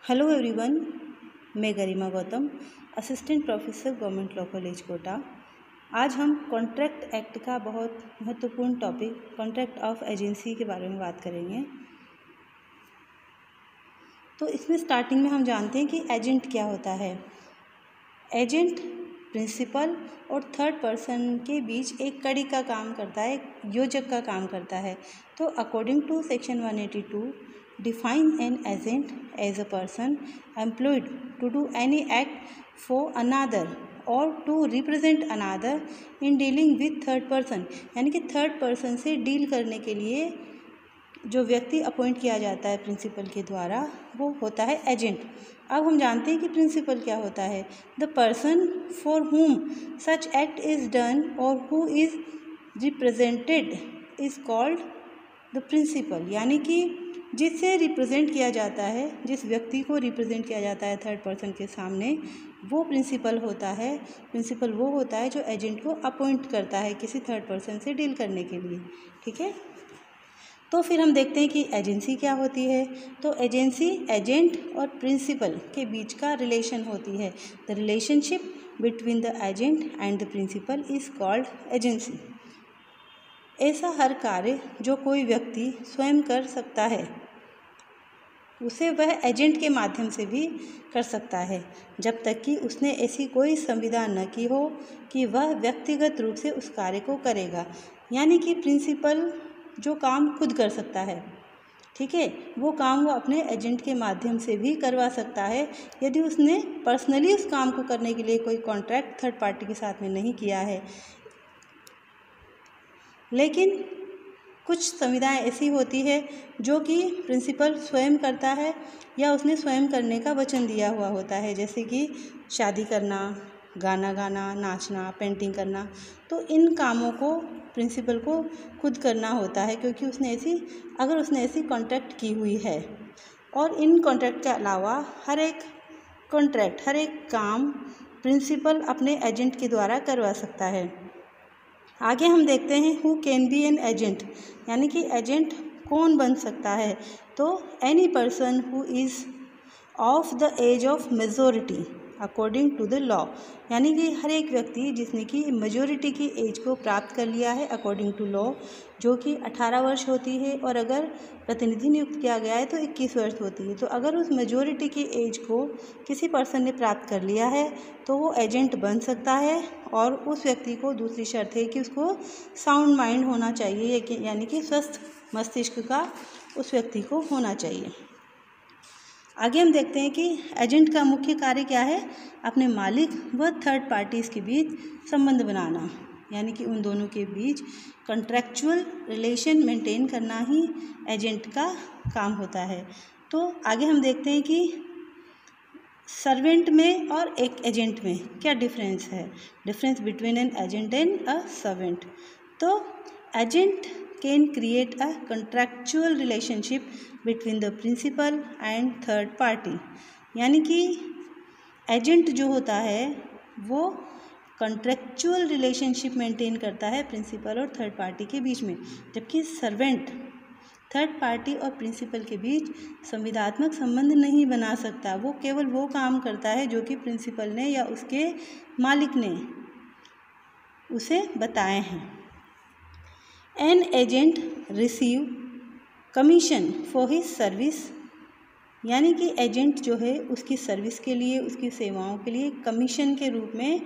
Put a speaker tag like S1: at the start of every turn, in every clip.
S1: Hello everyone, मैं Garima Gautam, assistant professor government law college Kota. आज हम कॉन्ट्रैक्ट एक्ट का बहुत महत्वपूर्ण टॉपिक कॉन्ट्रैक्ट ऑफ एजेंसी के बारे में बात करेंगे। तो इसमें स्टार्टिंग में हम जानते हैं कि एजेंट क्या होता है। एजेंट प्रिंसिपल और थर्ड पर्सन के बीच एक कड़ी का काम करता है, एक योजक का काम करता है। तो according to section 182 define an agent as a person employed to do any act for another or to represent another in dealing with third person, यानी कि थर्ड पर्सन से डील करने के लिए जो व्यक्ति अपॉइंट किया जाता है प्रिंसिपल के द्वारा, वो होता है एजेंट। अब हम जानते हैं कि प्रिंसिपल क्या होता है। The person for whom such act is done और who is represented is called the principal, यानी कि जिससे रिप्रेजेंट किया जाता है, जिस व्यक्ति को रिप्रेजेंट किया जाता है थर्ड पर्सन के सामने, वो प्रिंसिपल होता है। प्रिंसिपल वो होता है जो एजेंट को अपॉइंट करता है किसी थर्ड पर्सन से डील करने के लिए। ठीक है, तो फिर हम देखते हैं कि एजेंसी क्या होती है। तो एजेंसी एजेंट और प्रिंसिपल के बीच का रिलेशन होती है। The relationship between the agent and the principal is called agency. ऐसा हर कार्य जो कोई व्यक्ति स्वयं कर सकता है, उसे वह एजेंट के माध्यम से भी कर सकता है, जब तक कि उसने ऐसी कोई संविदा न की हो कि वह व्यक्तिगत रूप से उस कार्य को करेगा। यानी कि प्रिंसिपल जो काम खुद कर सकता है, ठीक है, वो काम वो अपने एजेंट के माध्यम से भी करवा सकता है, यदि उसने पर्सनली उस काम को करने के लिए कोई कॉन्ट्रैक्ट थर्ड पार्टी के साथ में नहीं किया है। लेकिन कुछ संविधाएं ऐसी होती है जो कि प्रिंसिपल स्वयं करता है या उसने स्वयं करने का वचन दिया हुआ होता है, जैसे कि शादी करना, गाना गाना, नाचना, पेंटिंग करना। तो इन कामों को प्रिंसिपल को खुद करना होता है, क्योंकि अगर उसने ऐसी कॉन्ट्रैक्ट की हुई है। और इन कॉन्ट्रैक्ट के अलावा हर एक काम प्रिंसिपल अपने एजेंट के द्वारा करवा सकता है। आगे हम देखते हैं who can be an agent, यानी कि एजेंट कौन बन सकता है। तो any person who is of the age of majority according to the law, यानी कि हर एक व्यक्ति जिसने कि मेजोरिटी की एज को प्राप्त कर लिया है अकॉर्डिंग टू लॉ, जो कि 18 वर्ष होती है, और अगर प्रतिनिधि नियुक्त किया गया है तो 21 वर्ष होती है। तो अगर उस मेजोरिटी की एज को किसी पर्सन ने प्राप्त कर लिया है तो वो एजेंट बन सकता है। और उस व्यक्ति को दूसरी शर्त है कि उसको साउंड माइंड होना चाहिए, यानी कि स्वस्थ मस्तिष्क का उस व्यक्ति को होना चाहिए। आगे हम देखते हैं कि एजेंट का मुख्य कार्य क्या है। अपने मालिक व थर्ड पार्टीज़ के बीच संबंध बनाना, यानी कि उन दोनों के बीच कॉन्ट्रैक्चुअल रिलेशन मेंटेन करना ही एजेंट का काम होता है। तो आगे हम देखते हैं कि सर्वेंट में और एक एजेंट में क्या डिफरेंस है। Difference between an agent and a servant. तो agent can create a contractual relationship between the principal and third party, यानी कि एजेंट जो होता है वो कॉन्ट्रैक्चुअल रिलेशनशिप मेंटेन करता है प्रिंसिपल और थर्ड पार्टी के बीच में, जबकि सर्वेंट थर्ड पार्टी और प्रिंसिपल के बीच संविदात्मक संबंध नहीं बना सकता। वो केवल वो काम करता है जो कि प्रिंसिपल ने या उसके मालिक ने उसे बताए हैं। An agent receive commission for his service, यानी कि एजेंट जो है उसकी सर्विस के लिए, उसकी सेवाओं के लिए कमीशन के रूप में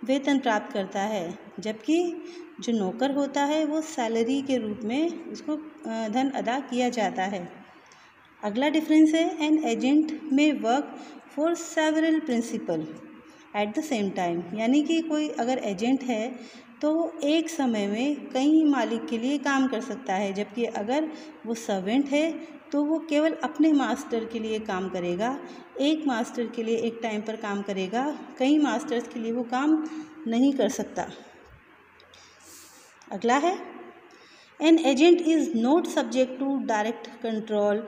S1: वेतन प्राप्त करता है, जबकि जो नौकर होता है वो सैलरी के रूप में उसको धन अदा किया जाता है। अगला डिफरेंस है an agent may work for several principal at the same time, यानी कि कोई अगर एजेंट है तो वो एक समय में कई मालिक के लिए काम कर सकता है, जबकि अगर वो सर्वेंट है तो वो केवल अपने मास्टर के लिए काम करेगा। एक मास्टर के लिए एक टाइम पर काम करेगा, कई मास्टर्स के लिए वो काम नहीं कर सकता। अगला है an agent is not subject to direct control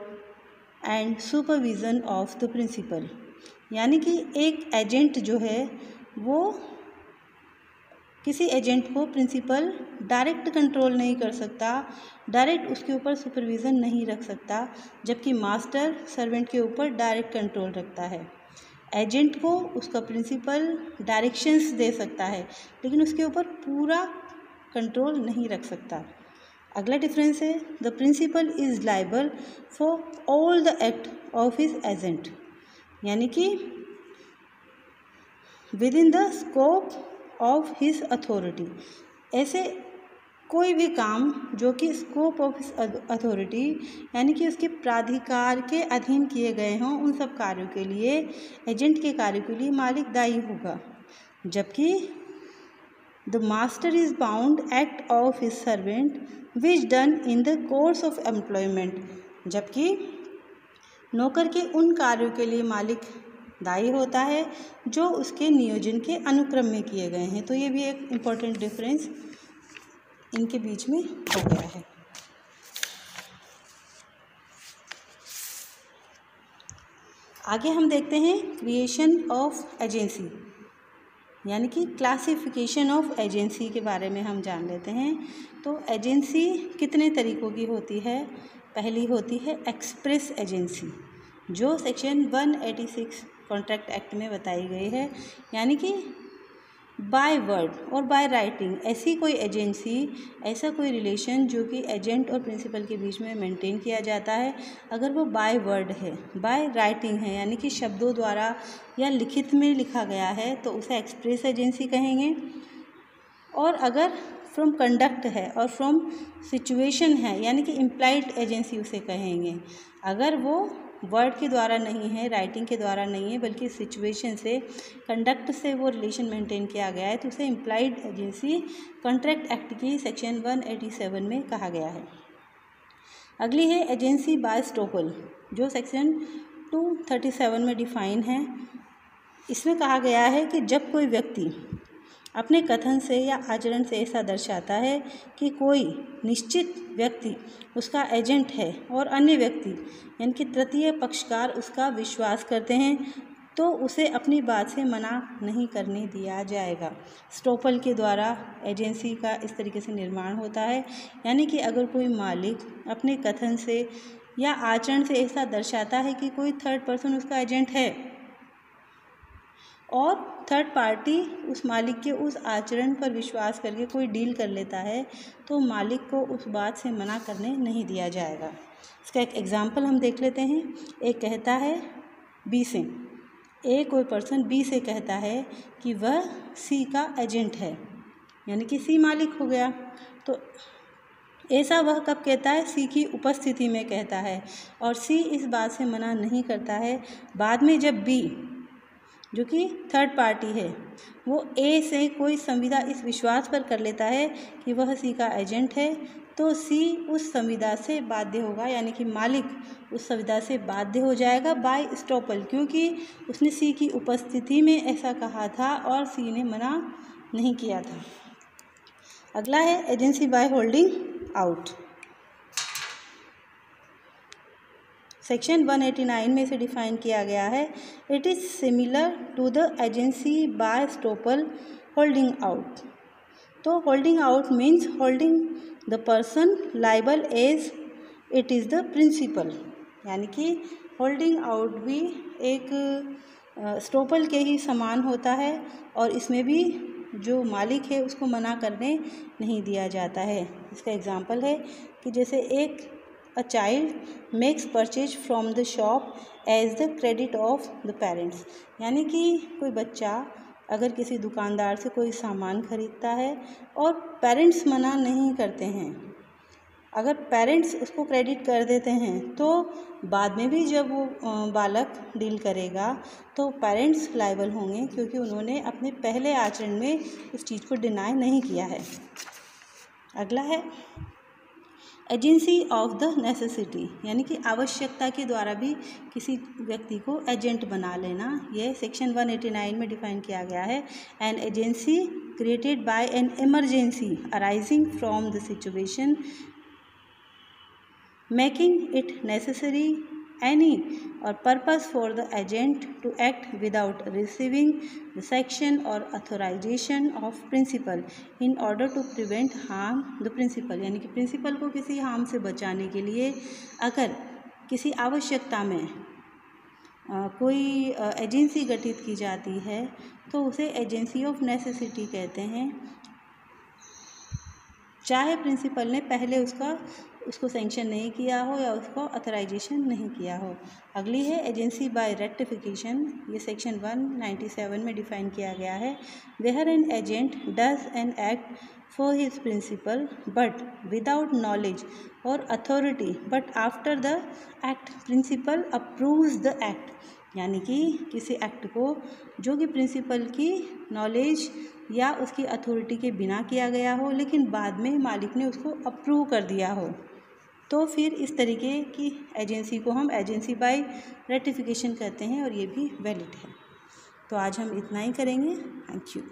S1: and supervision of the principal, यानी कि एक एजेंट जो है वो किसी एजेंट को प्रिंसिपल डायरेक्ट कंट्रोल नहीं कर सकता, डायरेक्ट उसके ऊपर सुपरविज़न नहीं रख सकता, जबकि मास्टर सर्वेंट के ऊपर डायरेक्ट कंट्रोल रखता है। एजेंट को उसका प्रिंसिपल डायरेक्शंस दे सकता है, लेकिन उसके ऊपर पूरा कंट्रोल नहीं रख सकता। अगला डिफरेंस है, the principal is liable for all the act of his agent, यानी कि within the scope of his authority. ऐसे कोई भी काम जो कि स्कोप ऑफ हिज अथॉरिटी यानी कि उसके प्राधिकार के अधीन किए गए हों, उन सब कार्यों के लिए, एजेंट के कार्यों के लिए मालिक दायी होगा। जबकि the master is bound act of his servant which done in the course of employment, जबकि नौकर के उन कार्यों के लिए मालिक दायी होता है जो उसके नियोजन के अनुक्रम में किए गए हैं। तो ये भी एक इम्पॉर्टेंट डिफरेंस इनके बीच में हो गया है। आगे हम देखते हैं क्रिएशन ऑफ एजेंसी, यानी कि क्लासिफिकेशन ऑफ एजेंसी के बारे में हम जान लेते हैं। तो एजेंसी कितने तरीक़ों की होती है? पहली होती है एक्सप्रेस एजेंसी, जो सेक्शन 186 कॉन्ट्रैक्ट एक्ट में बताई गई है, यानी कि बाय वर्ड और बाय राइटिंग ऐसी कोई एजेंसी, ऐसा कोई रिलेशन जो कि एजेंट और प्रिंसिपल के बीच में मेंटेन किया जाता है, अगर वो बाय वर्ड है, बाय राइटिंग है, यानी कि शब्दों द्वारा या लिखित में लिखा गया है, तो उसे एक्सप्रेस एजेंसी कहेंगे। और अगर फ्रॉम कंडक्ट है और फ्रॉम सिचुएशन है, यानी कि इम्प्लाइड एजेंसी उसे कहेंगे। अगर वो वर्ड के द्वारा नहीं है, राइटिंग के द्वारा नहीं है, बल्कि सिचुएशन से, कंडक्ट से वो रिलेशन मेंटेन किया गया है, तो उसे इम्प्लाइड एजेंसी कॉन्ट्रैक्ट एक्ट की सेक्शन 187 में कहा गया है। अगली है एजेंसी बाय स्टॉपल, जो सेक्शन 237 में डिफाइन है। इसमें कहा गया है कि जब कोई व्यक्ति अपने कथन से या आचरण से ऐसा दर्शाता है कि कोई निश्चित व्यक्ति उसका एजेंट है और अन्य व्यक्ति यानी कि तृतीय पक्षकार उसका विश्वास करते हैं, तो उसे अपनी बात से मना नहीं करने दिया जाएगा। स्टॉपल के द्वारा एजेंसी का इस तरीके से निर्माण होता है, यानी कि अगर कोई मालिक अपने कथन से या आचरण से ऐसा दर्शाता है कि कोई थर्ड पर्सन उसका एजेंट है और थर्ड पार्टी उस मालिक के उस आचरण पर विश्वास करके कोई डील कर लेता है, तो मालिक को उस बात से मना करने नहीं दिया जाएगा। इसका एक एग्जाम्पल हम देख लेते हैं। एक कहता है बी से, कोई पर्सन बी से कहता है कि वह सी का एजेंट है, यानी कि सी मालिक हो गया। तो ऐसा वह कब कहता है? सी की उपस्थिति में कहता है, और सी इस बात से मना नहीं करता है। बाद में जब बी जो कि थर्ड पार्टी है, वो ए से कोई संविदा इस विश्वास पर कर लेता है कि वह सी का एजेंट है, तो सी उस संविदा से बाध्य होगा, यानी कि मालिक उस संविदा से बाध्य हो जाएगा बाय स्टॉपल, क्योंकि उसने सी की उपस्थिति में ऐसा कहा था और सी ने मना नहीं किया था। अगला है agency by holding out. Section 189 में इसे डिफाइन किया गया है। It is similar to the agency by estoppel holding out. तो holding out means holding the person liable as it is the principal, यानी कि होल्डिंग आउट भी एक स्टॉपल के ही समान होता है, और इसमें भी जो मालिक है उसको मना करने नहीं दिया जाता है। इसका एग्जाम्पल है कि जैसे A child makes purchase from the shop as the credit of the parents, यानी कि कोई बच्चा अगर किसी दुकानदार से कोई सामान खरीदता है और पेरेंट्स मना नहीं करते हैं, अगर पेरेंट्स उसको क्रेडिट कर देते हैं, तो बाद में भी जब वो बालक डील करेगा तो पेरेंट्स लायबल होंगे, क्योंकि उन्होंने अपने पहले आचरण में इस चीज़ को डिनाई नहीं किया है। अगला है एजेंसी ऑफ द नेसेसिटी, यानी कि आवश्यकता के द्वारा भी किसी व्यक्ति को एजेंट बना लेना। यह सेक्शन 189 में डिफाइन किया गया है। An agency created by an emergency arising from the situation making it necessary any or purpose for the agent to act without receiving the sanction or authorization of principal in order to prevent harm the principal। यानी कि principal को किसी harm से बचाने के लिए अगर किसी आवश्यकता में कोई एजेंसी गठित की जाती है तो उसे एजेंसी ऑफ नेसेसिटी कहते हैं, चाहे प्रिंसिपल ने पहले उसको सैंक्शन नहीं किया हो या उसको अथराइजेशन नहीं किया हो। अगली है एजेंसी बाय रेक्टिफिकेशन। ये सेक्शन 197 में डिफाइन किया गया है। Where an agent does an act for his principal but without knowledge और authority but after the act principal approves the act. यानी कि किसी एक्ट को जो कि प्रिंसिपल की नॉलेज या उसकी अथॉरिटी के बिना किया गया हो लेकिन बाद में मालिक ने उसको अप्रूव कर दिया हो, तो फिर इस तरीके की एजेंसी को हम एजेंसी बाय रेटिफिकेशन कहते हैं और ये भी वैलिड है। तो आज हम इतना ही करेंगे। Thank you.